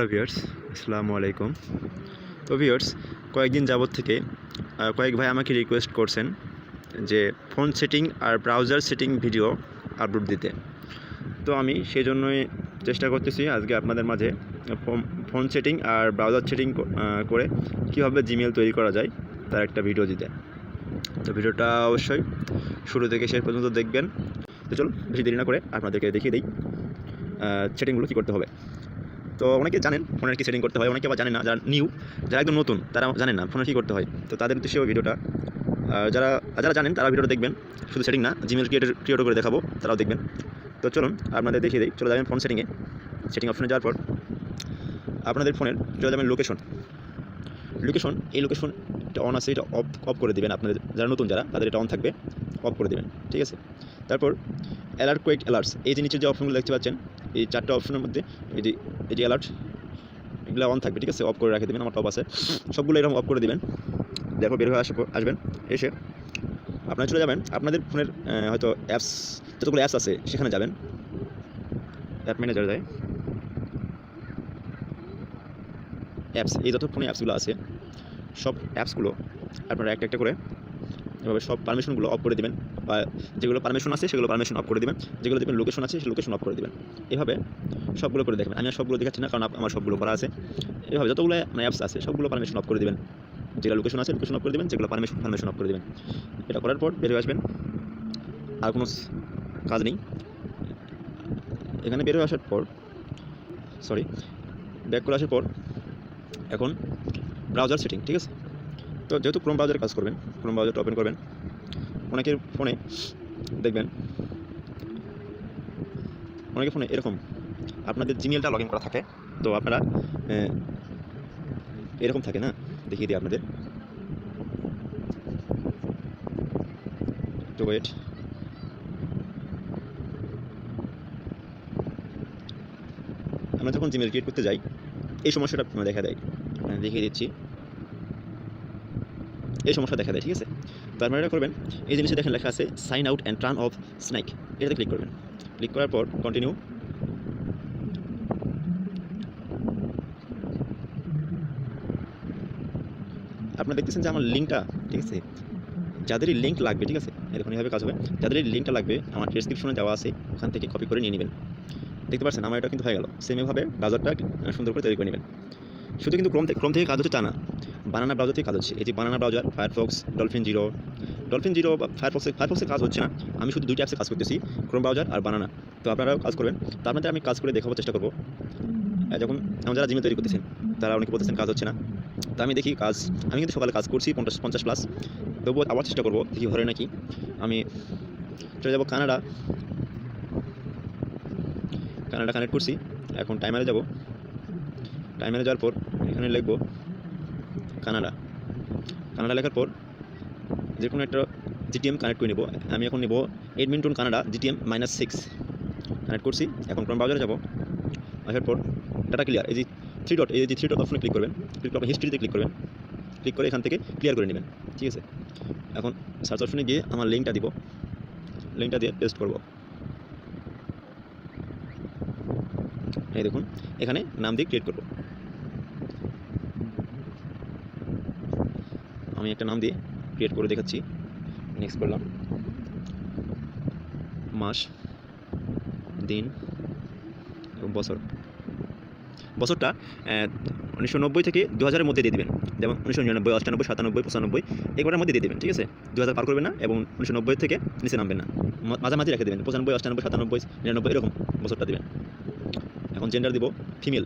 Hello viewers, আসসালামু আলাইকুম। তো ভিউয়ার্স, কয়েকদিন যাবত থেকে কয়েক ভাই আমাকে রিকোয়েস্ট করছেন যে ফোন সেটিং আর ব্রাউজার সেটিং ভিডিও আপলোড দিতে। তো আমি সেই জন্যই চেষ্টা করতেছি আজকে আপনাদের মাঝে ফোন সেটিং আর ব্রাউজার সেটিং করে কীভাবে জিমেল তৈরি করা যায় তার একটা ভিডিও দিতে। তো ভিডিওটা অবশ্যই শুরু থেকে শেষ পর্যন্ত দেখবেন। তো চলুন বেশি দেরি না করে আপনাদেরকে দেখিয়ে দিই সেটিংগুলো কী করতে হবে। তো অনেকে জানেন ফোনের কী সেটিং করতে হয়, অনেকে আবার জানেন না। যারা একদম নতুন তারা জানেন না ফোনের কী করতে হয়। তো তাদের উদ্দেশ্যে ভিডিওটা, যারা যারা জানেন তারা ভিডিওটা দেখবেন, শুধু সেটিং না জিমেল ক্রিয়েট করে দেখাবো, তারাও দেখবেন। তো চলুন আপনাদের দেখিয়ে দিই। চলে যাবেন ফোন সেটিংয়ে, সেটিং অপশনে যাওয়ার পর আপনাদের ফোনের চলে যাবেন লোকেশন। এই লোকেশনটা অন আছে, এটা অফ করে দেবেন। আপনাদের যারা নতুন তাদের এটা অন থাকবে, অফ করে দেবেন, ঠিক আছে। তারপর অ্যালার্টস, এই যে নিচে যে অপশনগুলো দেখতে পাচ্ছেন, এই চারটা অপশনের মধ্যে এই যে অ্যালার্ট, এগুলো অন থাকবে, ঠিক আছে। অফ করে রেখে দেবেন, আমার টপ আছে, সবগুলো এরকম অফ করে দেবেন। দেখো বের হয়ে আসবেন, এসে আপনারা চলে যাবেন আপনাদের ফোনের হয়তো অ্যাপস, যতগুলো অ্যাপস আছে সেখানে যাবেন। অ্যাপ ম্যানেজার যায়, অ্যাপস, এই যত ফোনে অ্যাপসগুলো আছে সব অ্যাপসগুলো আপনারা একটা একটা করে এভাবে সব পারমিশনগুলো অফ করে দেবেন, বা যেগুলো পারমিশন আছে সেগুলো পারমিশন অফ করে দেবেন, যেগুলো দেখবেন লোকেশন আছে সেই লোকেশন অফ করে দেবেন। এভাবে সবগুলো করে দেখবেন। আমি আর সবগুলো দেখাচ্ছি না, কারণ আমার সবগুলো করা আছে। এভাবে যতগুলো অ্যাপস আছে সবগুলো পারমিশন অফ করে দেবেন, যেগুলো লোকেশন আছে লোকেশন অফ করে দেবেন, যেগুলো পারমিশন অফ করে দেবেন। এটা করার পর বের হয়ে আসবেন, আর কোনো কাজ নেই। এখানে বের হয়ে আসার পর ব্যাক করে আসার পর এখন ব্রাউজার সেটিং, ঠিক আছে। তো যেহেতু ক্রোম ব্রাউজারে কাজ করবেন, ক্রোম ব্রাউজারটা ওপেন করবেন। অনেকের ফোনে দেখবেন, অনেকের ফোনে এরকম আপনাদের জিমেলটা লগ ইন করা থাকে। তো আপনারা এরকম থাকে না, দেখিয়ে দিই আপনাদের, একটু ওয়েট। আমরা যখন জিমেল ক্রিয়েট করতে যাই এই সমস্যাটা দেখা দেয়, দেখিয়ে দিচ্ছি, এই সমস্যা দেখা দেয়, ঠিক আছে। তো আপনারা এটা করবেন, এই জিনিসে দেখেন লেখা আছে sign out and turn off sync, এটাতে ক্লিক করবেন। ক্লিক করার পর কন্টিনিউ। আপনারা দেখতেছেন যে আমার লিঙ্কটা, ঠিক আছে, যাদেরই লিঙ্ক লাগবে, ঠিক আছে, এরকম এইভাবে কাজ হবে। যাদেরই লিঙ্কটা লাগবে আমার ডেসক্রিপশনে দেওয়া আছে, ওখান থেকে কপি করে নিয়ে নেবেন। দেখতে পাচ্ছেন আমার এটা কিন্তু হয়ে গেল। সেমভাবে ব্রাউজারটা সুন্দর করে তৈরি করে নেবেন। শুধু কিন্তু ক্রোম থেকে কাজ হচ্ছে তা না, বানানা ব্রাউজার থেকে কাজ হচ্ছে। এই যে বানানা ব্রাউজার, ফায়ারফক্স, ডলফিন জিরো বা ফায়ারফক্সে কাজ হচ্ছে না। আমি শুধু দুইটা অ্যাপসে কাজ করতেছি, ক্রোম ব্রাউজার আর বানানা। তো আপনারাও কাজ করবেন। তো আপনাদের আমি কাজ করে দেখাবার চেষ্টা করবো। যখন যারা জিমেল তৈরি করতেছেন তারা অনেকে বলতেছেন কাজ হচ্ছে না। তো আমি দেখি কাজ, আমি কিন্তু সকালে কাজ করছি 50+ তবুও আবার চেষ্টা করবো দেখি ঘরে নাকি। আমি চলে যাবো কানাডা কানেক্ট করছি। এখন টাইমারে যাব, টাইমারে যাওয়ার পর এখানে লিখবো কানাডা লেখার পর যে কোনো একটা জিটিএম কানেক্ট করে নেব। আমি এখন নেব এডমিন্টন কানাডা জিটিএম -6 কানেক্ট করছি। এখন ক্রোম ব্রাউজারে যাব, আসার পর ডাটা ক্লিয়ার, এই যে থ্রি ডট অপশনে ক্লিক করবেন। ক্লিক করে হিস্ট্রিতে ক্লিক করবেন, ক্লিক করে এখান থেকে ক্লিয়ার করে নেবেন, ঠিক আছে। এখন সার্চ অপশনে গিয়ে আমার লিঙ্কটা দিব, লিঙ্কটা দিয়ে পেস্ট করব। এই দেখুন এখানে নাম দিয়ে ক্রিয়েট করব। আমি একটা নাম দিয়ে ক্রিয়েট করে দেখাচ্ছি। নেক্সট করলাম, মাস, দিন এবং বছরটা 1990 থেকে 2000-এর মধ্যে দিয়ে দেবেন। যেমন 1999, 98, 97, 95 এগুলোর মধ্যে দিয়ে দেবেন, ঠিক আছে। 2000 পার করবেন না এবং 1990 থেকে নিচে নামবেন না, মাঝামাঝি রেখে দেবেন। 95, 98, 97, 99 এরকম বছরটা দেবেন। এখন জেন্ডার দিব ফিমেল।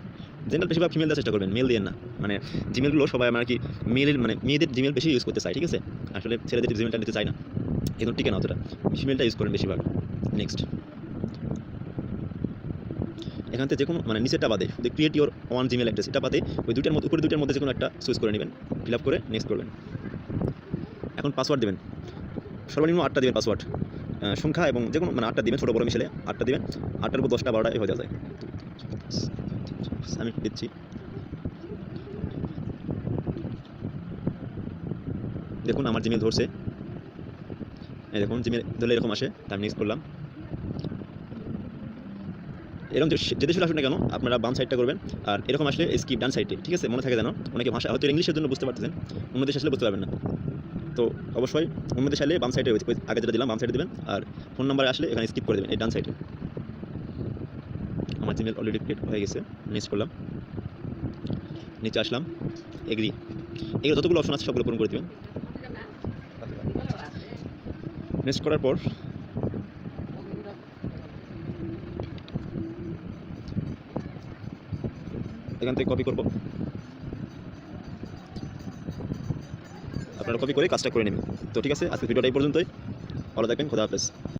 জেন্ডার বেশিরভাগ ফিমেল দেওয়ার চেষ্টা করবেন, মেল দিয়ে না। মানে জিমেলগুলো সবাই আমরা কি মেয়েদের জিমেল বেশি ইউজ করতে চাই, ঠিক আছে। আসলে ছেলেদের জিমেলটা নিতে চাই না, কিন্তু টিকে না অতটা, ফিমেলটা ইউজ করেন বেশিরভাগ। নেক্সট, এখান থেকে যে কোনো নিচেরটা বাদে create your one Gmail address, এটা বাদে ওই দুইটার মধ্যে যে কোনো একটা চুজ করে নেবেন, ফিল আপ করে নেক্সট করবেন। এখন পাসওয়ার্ড দেবেন, সর্বনিম্ন 8টা দেবেন পাসওয়ার্ড, সংখ্যা, এবং যে কোনো 8টা দেবেন, ছোটো বড় মিশালে 8টা দেবেন। 8টার উপর 10টা 12টা হয়ে যায়। আমি দিচ্ছি, দেখুন আমার জিমেল ধরছে, এই দেখুন জিমেল ধরলে এরকম আসে। আমি নেক্সট করলাম, এরকম যে দেশে আসুন না কেন আপনারা বাম সাইডটা করবেন, আর এরকম আসলে স্কিপ ডান সাইডে, ঠিক আছে? মনে থাকে যেন, অনেকে ভাষা হয়তো ইংলিশের জন্য বুঝতে পারতেছেন, অন্য দেশে আসলে বুঝতে পারবেন না। তো অবশ্যই অন্য দেশে আসলে বাম সাইডে আগে যেটা দিলাম বাম সাইডে দেবেন, আর ফোন নাম্বার আসলে এখানে স্কিপ করে দেবেন এই ডান সাইডে। আমার জিমেল অলরেডি ক্রিয়েট হয়ে গেছে, নেক্সট করলাম, নিচে আসলাম, এগ্রি। এগুলো যতগুলো অপশন আছে সবগুলো পূরণ করে দেবেন। নেক্সট করার পর এখান থেকে কপি করব, আপনারা কপি করে কাজটা করে নেবেন। তো ঠিক আছে, আজকে ভিডিওটা এই পর্যন্তই। ভালো থাকবেন, খোদা হাফেজ।